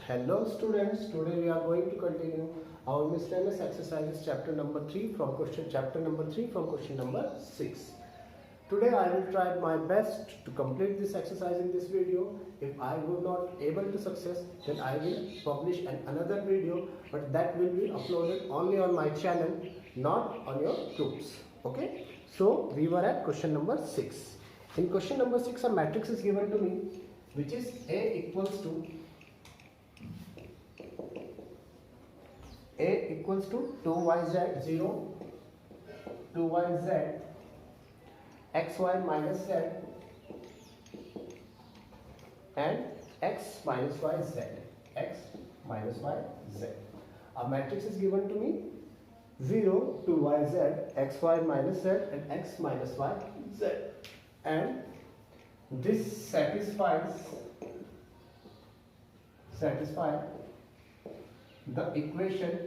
Hello students, today we are going to continue our miscellaneous exercises chapter number 3 from question number 6. Today I will try my best to complete this exercise in this video. If I would not able to success, then I will publish another video, but that will be uploaded only on my channel, not on your groups. Okay, so we were at question number 6. In question number 6 a matrix is given to me which is A equals to 2yz 0, 2yz, xy minus z, and x minus yz, x minus yz. A matrix is given to me 0, 2yz, xy minus z, and x minus yz, and this satisfies the equation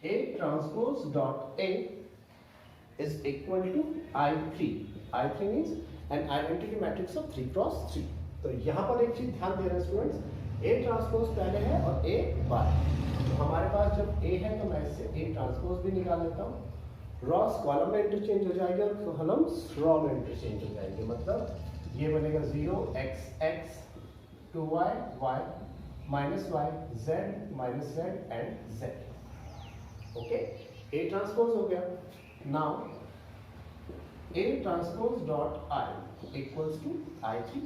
A transpose dot A is equal to I3. I3 means an identity matrix of 3 cross 3. तो यहाँ पर एक चीज ध्यान दे रहे हैं students, A transpose पहले है और A बाद. तो हमारे पास जब A है तो मैं इससे A ट्रांसपोज भी निकाल लेता हूँ. रॉस कॉलम में इंटरचेंज हो जाएगा और कॉलम्स रॉ में इंटरचेंज हो जाएंगे. मतलब ये बनेगा 0x 2y y minus y, z minus z and z. Okay, A transpose हो गया. Now A transpose dot I equals to I3.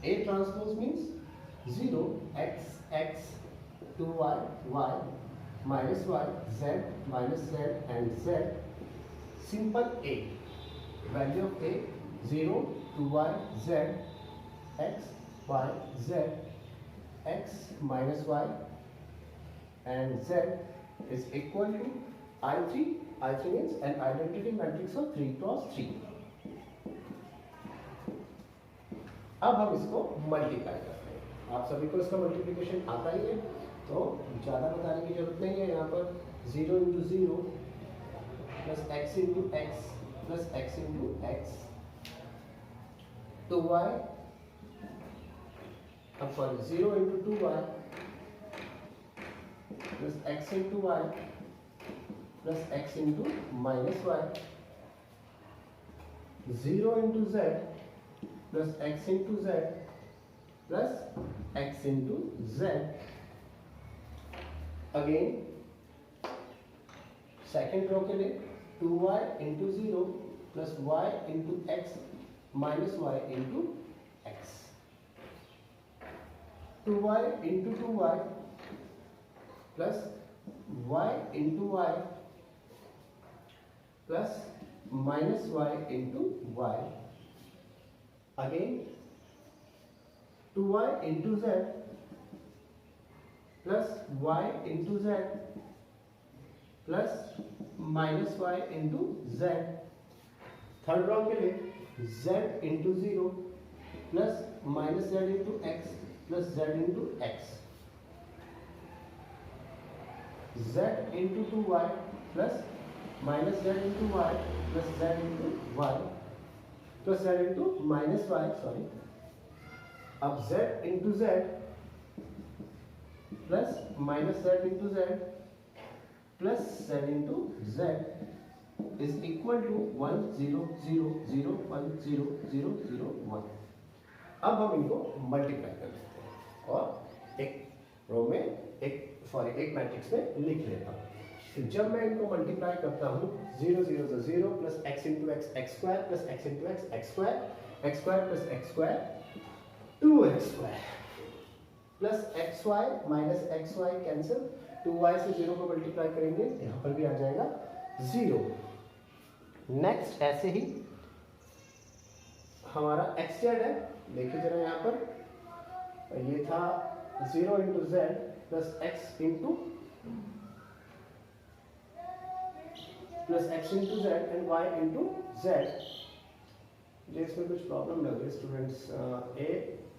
A transpose means 0x 2y y minus y, z minus z and z. Simple A. Value of A 0, 2y, z, x, y, z, x minus y and z is equal to I3. I3 means an identity matrix of 3 cross 3. अब हम इसको multiply करते हैं. आप सभी को इसका multiplication आता ही है, तो ज़्यादा बताने की जरूरत नहीं है. यहाँ पर 0 into 0 plus x into x plus x into x 2y, अब sorry 0 into 2y plus x into y plus x into minus y, 0 into z plus x into z plus x into z. Again second row के लिए 2y into 0 plus y into x minus y into x, 2y into 2y plus y into y plus minus y into y. Again 2y into z plus y into z plus minus y into z. Third row के लिए z into 0 plus minus z into x plus z into x, z into 2y plus minus z into y plus z into y plus z into minus y, sorry. अब z into z plus minus z into z plus z into z is equal to 1 0 0 0 1 0 0 0 1. अब हम इनको multiply कर लेते हैं और एक रो में एक मैट्रिक्स में लिख लेता हूँ. तो जब मैं इनको मल्टीप्लाई करता हूँ 0 0 तो 0 plus x into x x square plus x into x square plus x square 2x square plus xy minus xy cancel, 2y से 0 को मल्टीप्लाई करेंगे यहाँ पर भी आ जाएगा 0. नेक्स्ट ऐसे ही हमारा xz है. देखिए जरा यहाँ पर ये था 0 into z plus x into z and y into z. मुझे इसमें कुछ प्रॉब्लम लग रही है स्टूडेंट्स.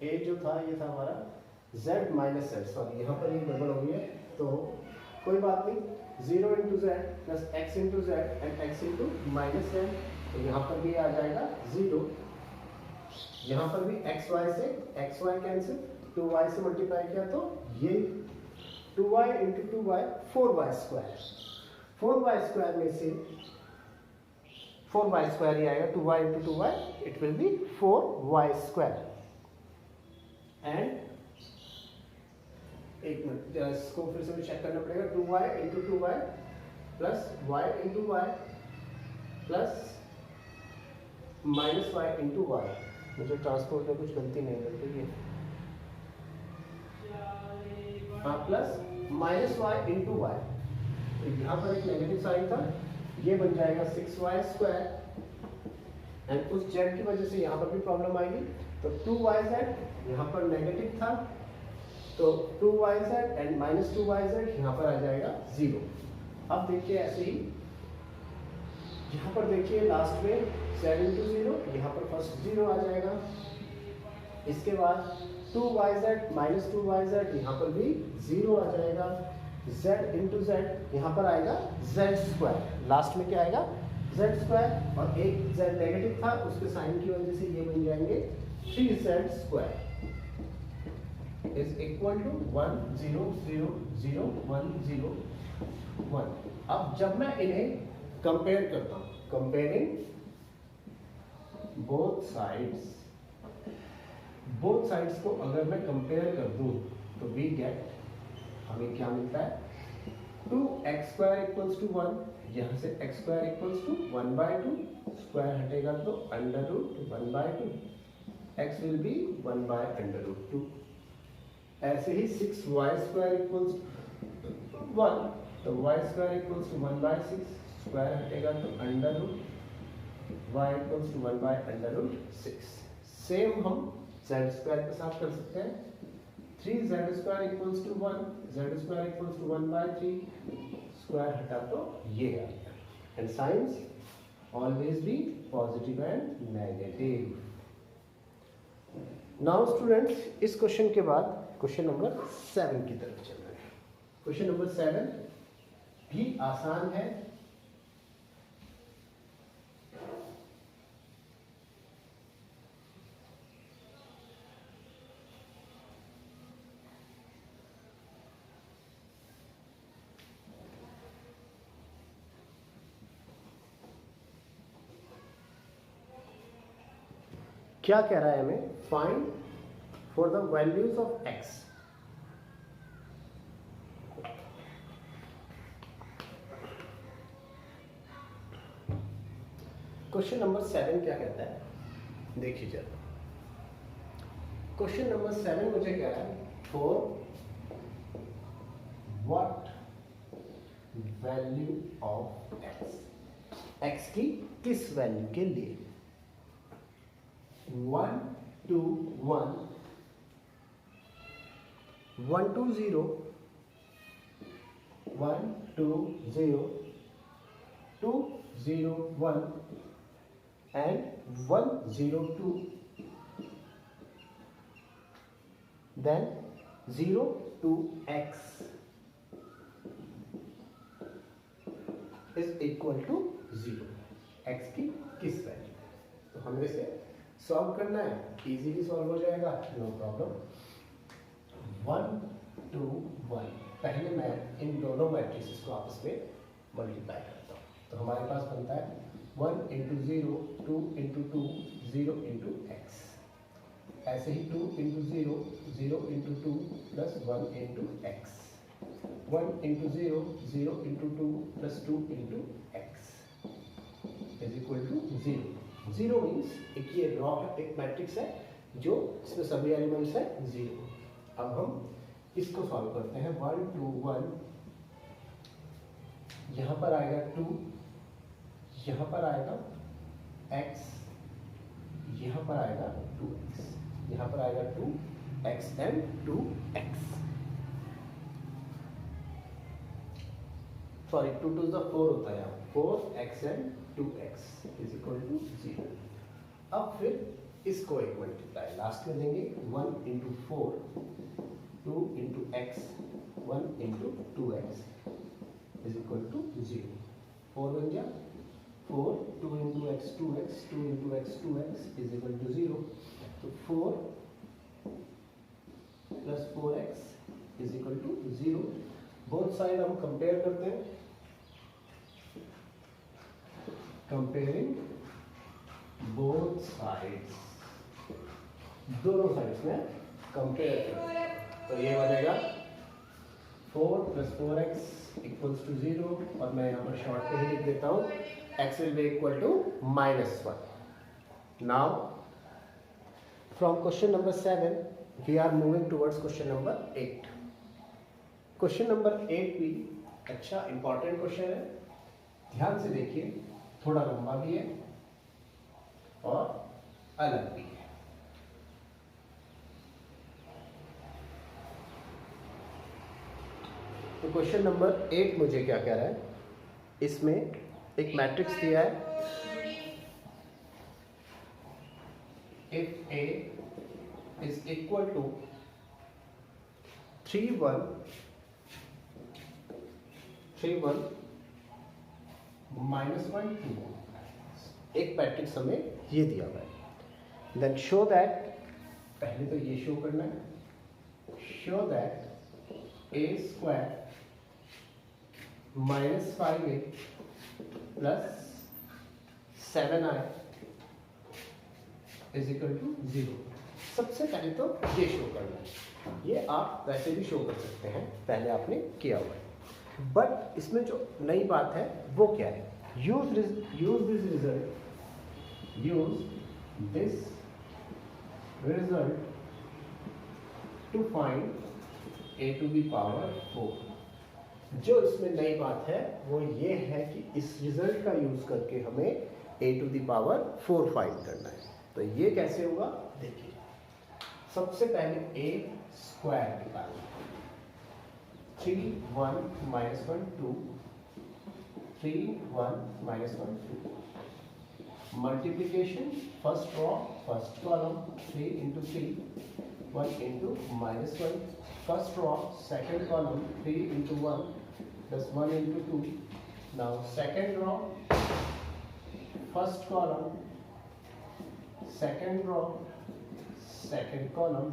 a जो था ये था हमारा z माइनस z, सॉरी यहाँ पर ये गड़बड़ हो गई है, तो कोई बात नहीं. 0 into z plus x into z and x into minus z, तो यहाँ पर भी आ जाएगा 0. यहाँ पर भी xy से xy कैंसिल, 2y से मल्टीप्लाई किया तो ये 2y into 2y 4y square, 4y square में से 4y स्क्वायर ही आएगा, 2y into 2y it will be 4y square. And एक मिनट इसको फिर से चेक करना पड़ेगा, 2y into 2y plus y into y plus minus y into y। मुझे ट्रांसपोर्ट में कुछ गलती नहीं है तो ये हाँ plus minus y into y, तो यहाँ पर एक नेगेटिव साइन था, ये बन जाएगा 6y स्क्वायर। एंड उस z की वजह से यहाँ पर भी प्रॉब्लम आएगी, तो 2yz यहाँ पर नेगेटिव था तो 2yz एंड माइनस 2yz यहाँ पर आ जाएगा 0। अब देखिए ऐसे ही यहाँ पर देखिए लास्ट में z इंटू 0, यहाँ पर फर्स्ट 0 आ जाएगा, इसके बाद 2yz माइनस 2yz यहाँ पर भी 0 आ जाएगा, z इंटू z यहाँ पर आएगा z स्क्वायर, लास्ट में क्या आएगा z स्क्वायर, और एक z नेगेटिव था उसके साइन की वजह से ये बन जाएंगे 3z square is equal to 1 0 0 0 1 0 1। अब जब मैं इन्हें कंपेयर करता हूँ, कंपेयरिंग बोथ साइड्स को अगर मैं कंपेयर कर दूं तो वी गेट, हमें क्या मिलता है 2x स्क्वायर इक्वल्स टू 1, यहाँ से x square equals to 1/2, square हटेगा तो under root 1/2, x will be 1/√2। ऐसे ही 6y स्क्वायर इक्वल्स 1, तो y square equals to 1/6, square हटेगा तो under root y equals to 1/√6। Same हम z स्क्वायर के साथ कर सकते हैं, 3z square equals to 1, z square equals to 1/3, square हटा तो ये आ गया। And science always be positive and negative. Now students, इस क्वेश्चन के बाद क्वेश्चन नंबर 7 की तरफ चल रहे हैं। क्वेश्चन नंबर 7 भी आसान है, क्या कह रहा है हमें, find for the values of x। Question number 7 क्या कहता है, देखिए जरा। क्वेश्चन नंबर 7 मुझे कह रहा है, for what value of x, x की किस वैल्यू के लिए, 1 2 1 1 2 0 1 2 0 2 0 1 and 1 0 2, then 0 to x is equal to 0। x की किस वैल्यू, तो हमें इसे सॉल्व करना है, इजीली सॉल्व हो जाएगा, नो प्रॉब्लम। 1 2 1, पहले मैं इन दोनों मैट्रिसेस को आपस में मल्टीप्लाई करता हूँ, तो हमारे पास बनता है 1 इंटू 0 2 इंटू 2 0 इंटू एक्स, ऐसे ही 2 into 0 0 into 2 plus 1 into x, 1 into 0 0 into 2 plus 2 into x is equal to 0। 0 means एक ये रॉ एक मैट्रिक्स है जो इसमें सभी एलिमेंट्स है 0। अब हम इसको सॉल्व करते हैं, 1 2 1, यहाँ पर आएगा 2, यहाँ पर आएगा x, यहाँ पर आएगा 2x, यहाँ पर आएगा 2x एंड 2x, सॉरी 2 2 4 होता है, 4x and 2x is equal to 0। अब फिर इसको एक मल्टीप्लाई लास्ट में देंगे, 1 into 4 2 into x 1 into 2x is equal to 0। 4 बन गया, 4 2 into x 2x 2 into x 2x is equal to 0। तो 4 plus 4x is equal to 0। Both side हम कंपेयर करते हैं, कंपेयरिंग बोथ साइड्स, दोनों साइड्स में कंपेयर करते हैं। तो ये बनेगा 4 प्लस 4x इक्वल्स टू 0, और मैं यहाँ पर शॉर्ट पे ही लिख देता हूँ, x will be equal to -1. Now from question number 7 we are moving towards question number 8. Question number 8 भी अच्छा इंपॉर्टेंट क्वेश्चन है, ध्यान से देखिए, थोड़ा लंबा भी है और अलग भी है। तो क्वेश्चन नंबर 8 मुझे क्या कह रहा है, इसमें एक मैट्रिक्स दिया है, if A is equal to 3 1 3 1 -1 2, एक मैट्रिक्स हमें ये दिया हुआ है। देन शो दैट, पहले तो ये शो करना है, show that a square -5a plus 7i is equal to 0। सबसे पहले तो ये शो करना है, ये आप वैसे भी शो कर सकते हैं, पहले आपने किया हुआ है, बट इसमें जो नई बात है वो क्या है, use this result to find a to the power 4। जो इसमें नई बात है वो ये है कि इस रिजल्ट का यूज करके हमें a to the power 4 find करना है। तो ये कैसे होगा, देखिए, सबसे पहले a स्क्वायर निकालना, 3 1 -1 2 3 1 -1 2, multiplication, first raw first column, 3 into 3 1 into -1, first raw second column 3 into 1 plus 1 into 2, now second row first column second row second column,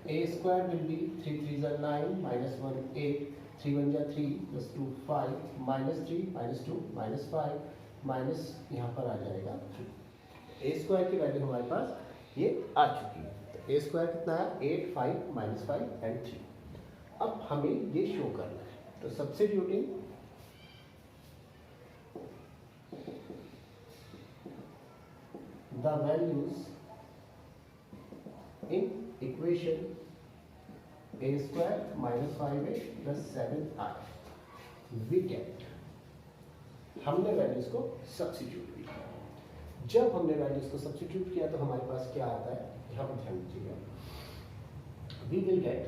a square will be 3 3s are 9 -1 8 3 1 जा 3 plus 2 5 -3 -2 -5 minus यहाँ पर आ जाएगा 3। a square की value हमारे पास ये आ चुकी है, तो a स्क्वायर कितना है, 8 5 -5 एंड 3। अब हमें ये शो करना है, तो substituting the values in equation a square -5a plus 7i, we get, हमने वैल्यूज को सब्स्टिट्यूट किया। जब हमने वैल्यूज को सब्स्टिट्यूट किया तो हमारे पास क्या आता है, यहाँ पर ध्यान दीजिएगा, we will get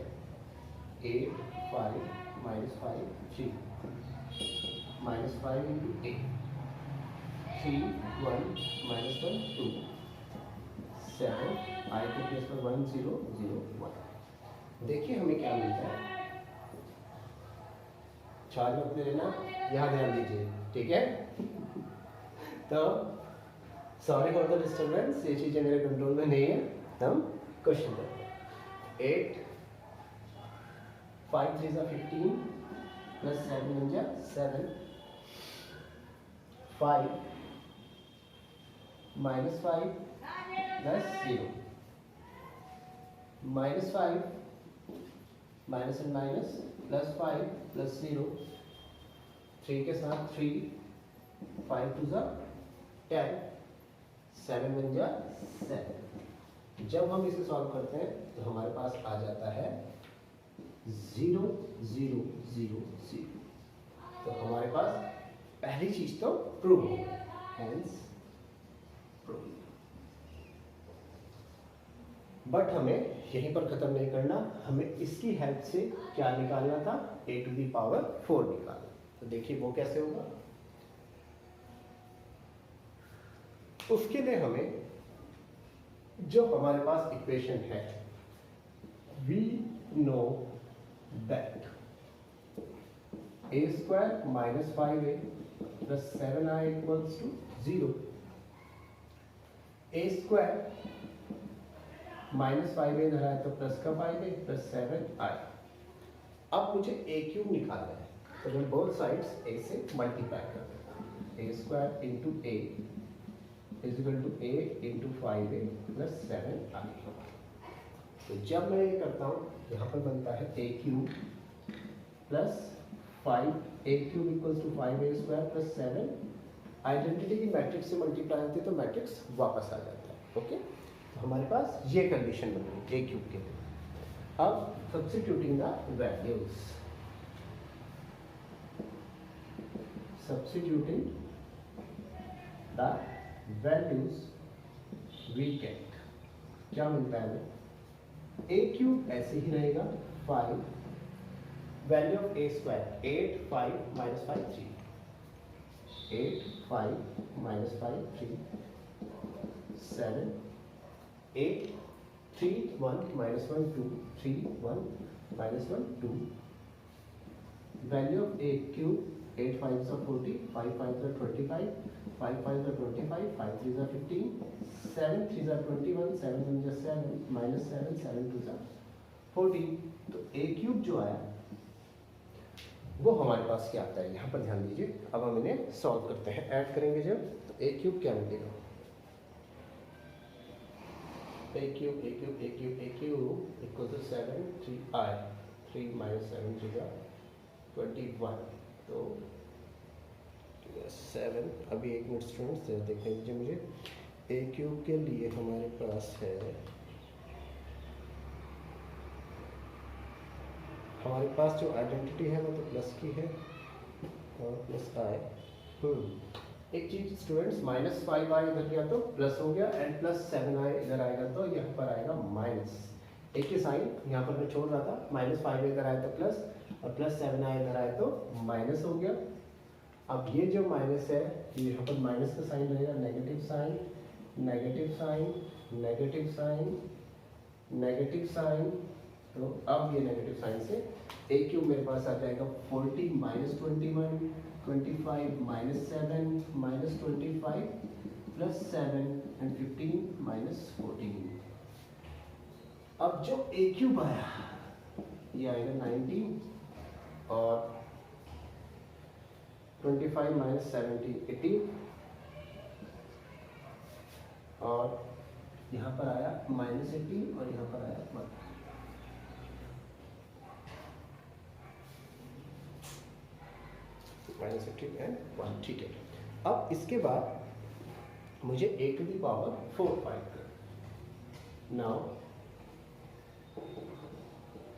8 5 -5 3 -5 into 8 3 1 -1 2 7 i के प्लेस पर 1 0 0 1। देखिए हमें क्या मिलता है, 4 मत ले लेना, यहाँ ध्यान दीजिए, ठीक है। तो सॉरी फॉर द डिस्टर्बेंस, ये चीजें मेरे कंट्रोल में नहीं है। हम क्वेश्चन करते हैं, 8 5 3 15 प्लस 7 जा 7 5 -5 plus 0 -5 minus and minus plus 5 plus 0 3 के साथ 3 5 2 जा 10 7 1 जा 7। जब हम इसे सॉल्व करते हैं तो हमारे पास आ जाता है 0 0 0 0। तो हमारे पास पहली चीज तो प्रूव हो गई, हेंस प्रूव। बट हमें यहीं पर खत्म नहीं करना, हमें इसकी हेल्प से क्या निकालना था, a टू दी पावर 4 निकालना। तो देखिए वो कैसे होगा, उसके लिए हमें जो हमारे पास इक्वेशन है, we know that a square minus 5a plus 7i equals to 0। a square -5a इधर आए तो प्लस का 5a प्लस 7i। अब मुझे a क्यूब निकालना है, तो मैं बोथ साइड्स a से मल्टीप्लाई कर देता हूँ। a square into a is equal to a into 5a plus 7i। तो जब मैं ये करता हूँ, यहाँ पर बनता है a cube plus 5a cube equals to 5a square plus 7। Identity की मैट्रिक्स से मल्टीप्लाई होती है तो मैट्रिक्स वापस आ जाता है। ओके, तो हमारे पास ये कंडीशन बन गई a क्यूब के लिए। अब substituting the values, substituting the values we get, क्या मिलता है हमें? a क्यूब ऐसे ही रहेगा 5, value of a square 8 5 minus 5 3, 8 5 minus 5 3, 7 8 3 1 minus 1 2 3 1 minus 1 2, value of a cube 8 5 40, 5 5 25, 5 5 25, 5 3 15, 7 3 21, 7 1 7 minus 7 7 2 14। तो a क्यूब जो आया वो हमारे पास क्या आता है, यहाँ पर ध्यान दीजिए। अब हम इन्हें सॉल्व करते हैं, ऐड करेंगे जब, तो a क्यूब क्या मिलेगा? a cube equal to 7 3i, 3 minus 7 3 21, तो 7। अभी एक मिनट स्टूडेंट्स देखने दीजिए मुझे। a क्यूब के लिए हमारे पास है, हमारे पास जो आइडेंटिटी है वो तो प्लस की है और प्लस i। एक चीज स्टूडेंट्स, माइनस 5i इधर गया तो प्लस हो गया, एंड प्लस 7i इधर आएगा तो यहाँ पर आएगा माइनस। एक ही साइन यहाँ पर मैं छोड़ रहा था, माइनस 5 इधर आया तो प्लस, और प्लस 7i इधर आया तो माइनस हो गया। अब ये जो माइनस है, यहाँ पर माइनस का साइन रहेगा, negative sign negative sign negative sign negative sign. तो अब ये नेगेटिव साइन से a क्यूब मेरे पास आ जाएगा 40 minus 21 25 minus 7 minus 25 plus 7 and 15 minus 14। अब जो a क्यूब आया ये आएगा 19, और 25 माइनस 17 18, और यहाँ पर आया माइनस 18 और यहाँ पर आया 1। माइनस 18 एंड 1, ठीक है। अब इसके बाद मुझे a to the power 4 find करना। Now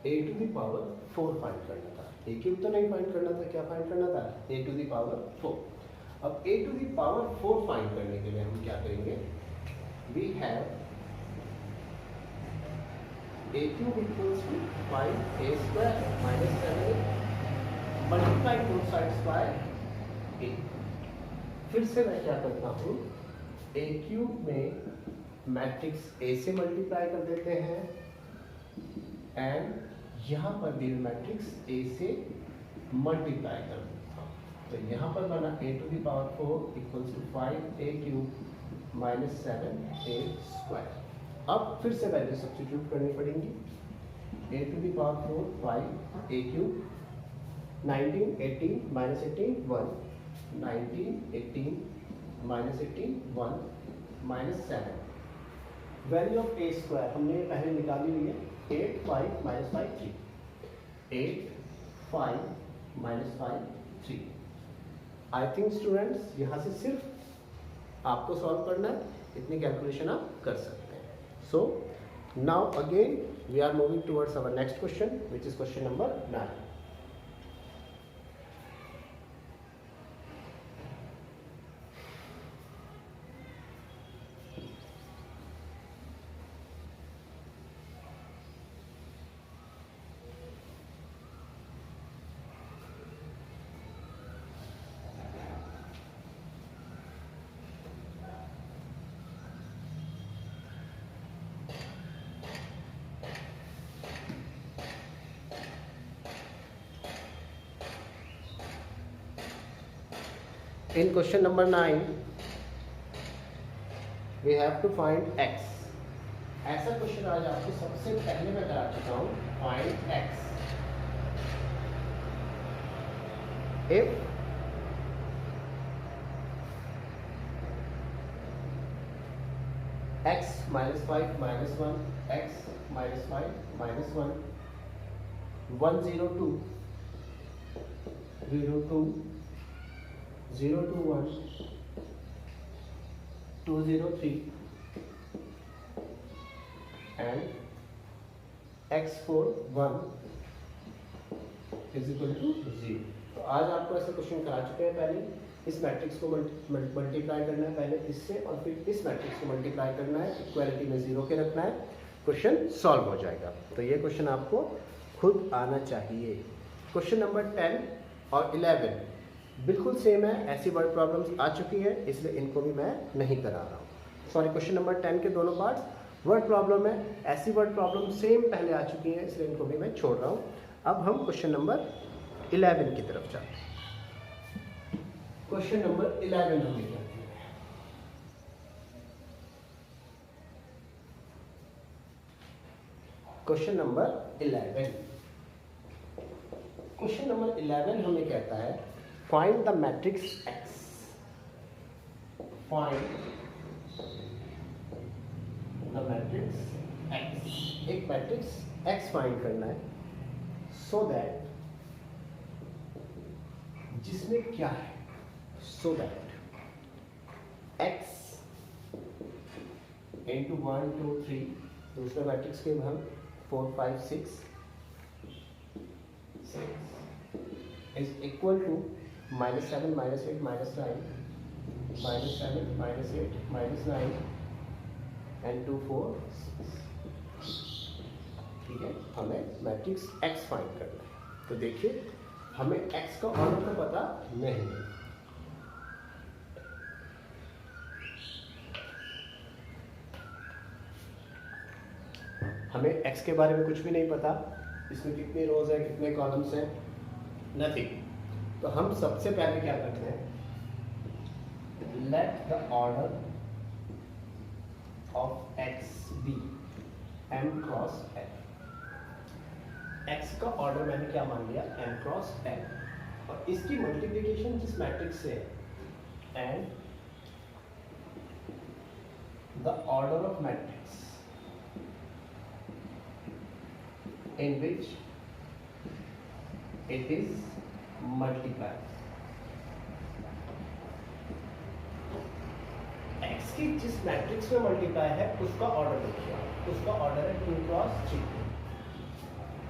a to the power 4 find करना था, a क्यूब तो नहीं फाइंड करना था, क्या फाइंड करना था? a to the power 4। अब a to the power 4 find करने के लिए हम क्या करेंगे? We have a cube equals to 5a square minus 7a multiply both sides by a। फिर से मैं क्या करता हूँ, a क्यूब में मैट्रिक्स a से मल्टीप्लाई कर देते हैं, एंड यहाँ पर भी मैट्रिक्स a से मल्टीप्लाई कर देता हूँ। तो यहाँ पर बना a to the power 4 equals to 5a cube minus 7a square. अब फिर से वैल्यू सब्स्टिट्यूट करनी पड़ेगी। a to the power 4 5a cube 19 18 minus 18 1, 19 18 minus 18 1 minus 7। Value of a square हमने पहले निकाली हुई है, 8 5 minus 5 3, 8 5 minus 5 3। I think students यहाँ से सिर्फ आपको सॉल्व करना है, इतनी कैलकुलेशन आप कर सकते हैं। So now again we are moving towards our next question, which is question number 9। In question number 9, we have to find x. ऐसा क्वेश्चन आज आपको सबसे पहले मैं करा चुका हूँ, find x if x minus 5 minus 1 x minus 5 minus 1 102 02 021 203 and x4 1 is equal to 0। तो आज आपको ऐसे क्वेश्चन करा चुके हैं। पहले इस मैट्रिक्स को मल्टीप्लाई करना है, पहले इससे, और फिर इस मैट्रिक्स को मल्टीप्लाई करना है, इक्वालिटी में 0 के रखना है, क्वेश्चन सॉल्व हो जाएगा। तो ये क्वेश्चन आपको खुद आना चाहिए। क्वेश्चन नंबर 10 और 11 बिल्कुल सेम है, ऐसी वर्ड प्रॉब्लम्स आ चुकी है, इसलिए इनको भी मैं नहीं करा रहा हूँ। सॉरी, क्वेश्चन नंबर 10 के दोनों पार्ट्स वर्ड प्रॉब्लम है, ऐसी वर्ड प्रॉब्लम सेम पहले आ चुकी हैं, इसलिए इनको भी मैं छोड़ रहा हूँ। अब हम क्वेश्चन नंबर 11 की तरफ जाते हैं। क्वेश्चन नंबर 11 हमें क्या दिया है? क्वेश्चन नंबर 11 हमें कहता है find the matrix x. Find the matrix x, एक मैट्रिक्स एक्स फाइंड करना है, सो दैट, जिसमें क्या है, सो दैट x इंटू 1 2 3, दूसरे मैट्रिक्स के हम 4 5 6 इज इक्वल टू -7 -8 -9 -7 -8 -9 एंड 2 4 6। ठीक है, हमें मैट्रिक्स x फाइंड करना है। तो देखिए, हमें x का ऑर्डर तो पता नहीं है, हमें x के बारे में कुछ भी नहीं पता, इसमें कितनी रोज है, कितने कॉलम्स हैं, नथिंग। तो हम सबसे पहले क्या करते हैं, let the order of x be m cross n। x का ऑर्डर मैंने क्या मान लिया, m क्रॉस n, और इसकी मल्टीप्लिकेशन जिस मैट्रिक्स से है, and the order of matrix in which it is multiplied। x की जिस मैट्रिक्स में मल्टीप्लाई है उसका ऑर्डर देखिए, उसका ऑर्डर है 2 क्रॉस 3,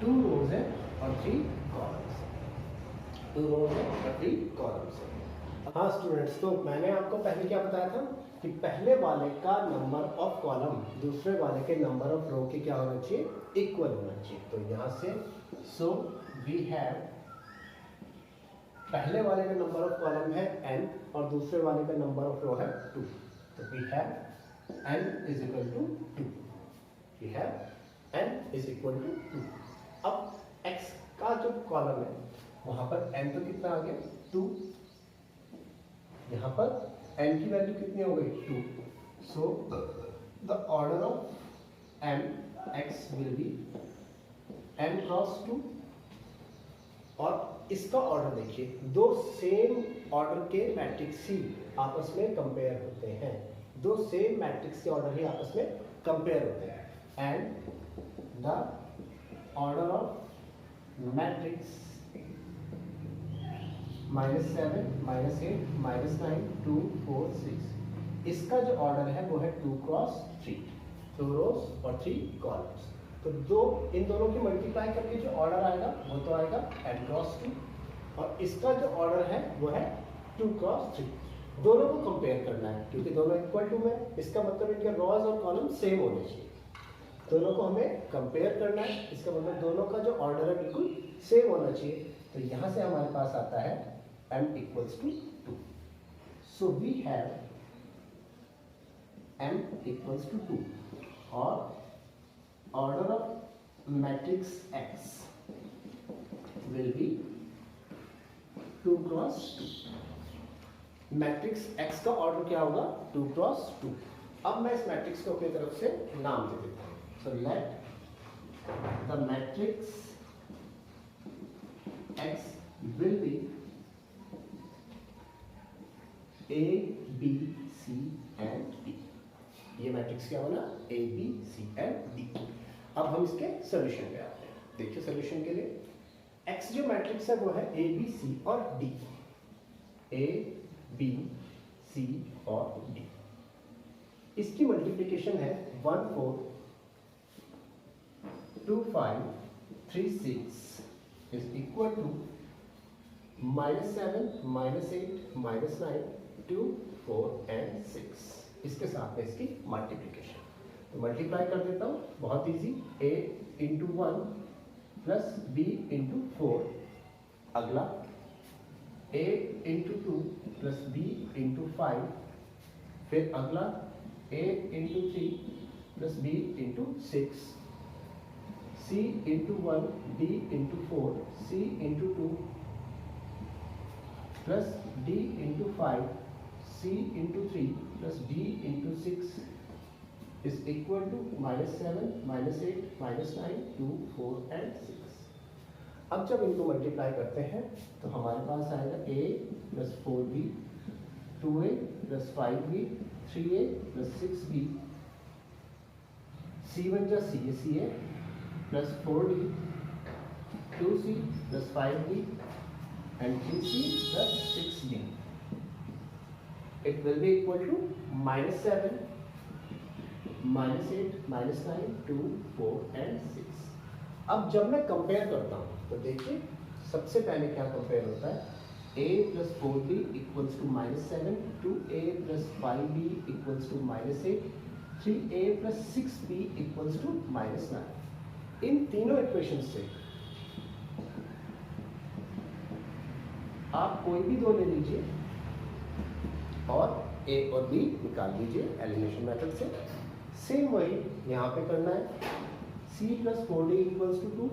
2 रोज है और 3 कॉलम्स, 2 रोज है और 3 कॉलम्स है। हाँ स्टूडेंट्स, तो मैंने आपको पहले क्या बताया था कि पहले वाले का नंबर ऑफ कॉलम दूसरे वाले के नंबर ऑफ रो के क्या होना चाहिए, इक्वल होना चाहिए। तो यहां से सो वी हैव, पहले वाले का नंबर ऑफ कॉलम है n और दूसरे वाले का नंबर ऑफ रो है 2, तो we have n is equal to 2, we have n is equal to 2। अब x का जो कॉलम है वहां पर n तो कितना आ गया 2, यहां पर n की वैल्यू कितनी हो गई 2, so the order of m x will B m cross 2। और इसका ऑर्डर देखिए, दो सेम ऑर्डर के मैट्रिक्स ही आपस में कंपेयर होते हैं, दो सेम मैट्रिक्स के ऑर्डर ही आपस में कंपेयर होते हैं, and the order of matrix -7 -8 -9 2 4 6, इसका जो ऑर्डर है वो है 2 क्रॉस 3, 2 रोज और 3 कॉलम्स। तो दो, इन दोनों की मल्टीप्लाई करके जो ऑर्डर आएगा वो तो आएगा n क्रॉस 2, और इसका जो ऑर्डर है वो है 2 क्रॉस 3। दोनों को कंपेयर करना है क्योंकि दोनों इक्वल टू में, इसका मतलब इनके रोज और कॉलम सेम होने चाहिए, दोनों को हमें कंपेयर करना है, इसका मतलब दोनों का जो ऑर्डर है बिल्कुल सेम होना चाहिए। तो यहां से हमारे पास आता है m equals to 2, so we have m equals to 2, और order of matrix X will be 2 cross 2। Matrix X का ऑर्डर क्या होगा 2 क्रॉस 2। अब मैं इस मैट्रिक्स को अपनी तरफ से नाम दे देता हूँ. So let the matrix X will be A, B, C and D. ये मैट्रिक्स क्या बना? A, B, C and D. अब हम इसके सोल्यूशन पे आते हैं. देखिए सोल्यूशन के लिए X जो मैट्रिक्स है वो है A, B, C और D. A, B, C और D. इसकी मल्टीप्लिकेशन है 1, 4, 2, 5, 3, 6 is equal to -7, -8, -9, 2, 4 and 6. इसके साथ में इसकी मल्टीप्लिकेशन. तो मल्टीप्लाई कर देता हूँ, बहुत easy. A into 1 plus B into 4. अगला A into 2 plus B into 5. फिर अगला A into 3 plus B into 6. C into 1, D into 4, C into 2 plus D into 5, C into 3 plus D into 6 is equal to -7, -8, -9, 2, 4 and 6. अब जब इनको multiply करते हैं तो हमारे पास आएगा A plus 4B, 2A plus 5B, 3A plus 6B, C1 जा CA plus 4D, 2C plus 5D and 3C plus 6D. It will be equal to -7, -8, -9, 2, 4 and 6. अब जब मैं कंपेयर करता हूँ तो देखिए सबसे पहले क्या कंपेयर होता है. A plus 4B equals to -7, 2A plus 5B equals to -8, 3A plus 6B equals to -9. इन तीनों इक्वेशन से आप कोई भी दो ले लीजिए और A और B निकाल लीजिए एलिमिनेशन मेथड से. सेम वही यहाँ पे करना है. C plus 4D equals to 2,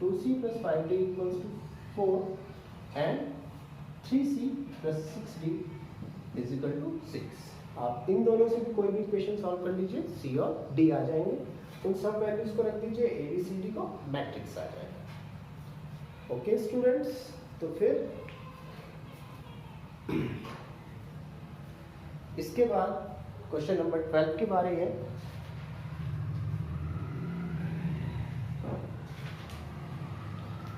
2C plus 5D equals to 4 and 3C plus 6D is equal to 6. आप इन दोनों से भी कोई भी इक्वेशन सॉल्व कर लीजिए, C और D आ जाएंगे. उन सब वैल्यूज को रख दीजिए, ABCD को मैट्रिक्स आ जाएगा. ओके स्टूडेंट्स, तो फिर इसके बाद क्वेश्चन नंबर 12 की बारी है.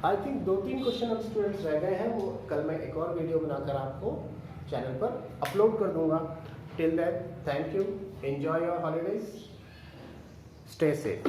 आई थिंक 2-3 क्वेश्चन अब स्टूडेंट्स रह गए हैं, वो कल मैं एक और वीडियो बनाकर आपको चैनल पर अपलोड कर दूंगा. Till that, thank you, enjoy your holidays, stay safe.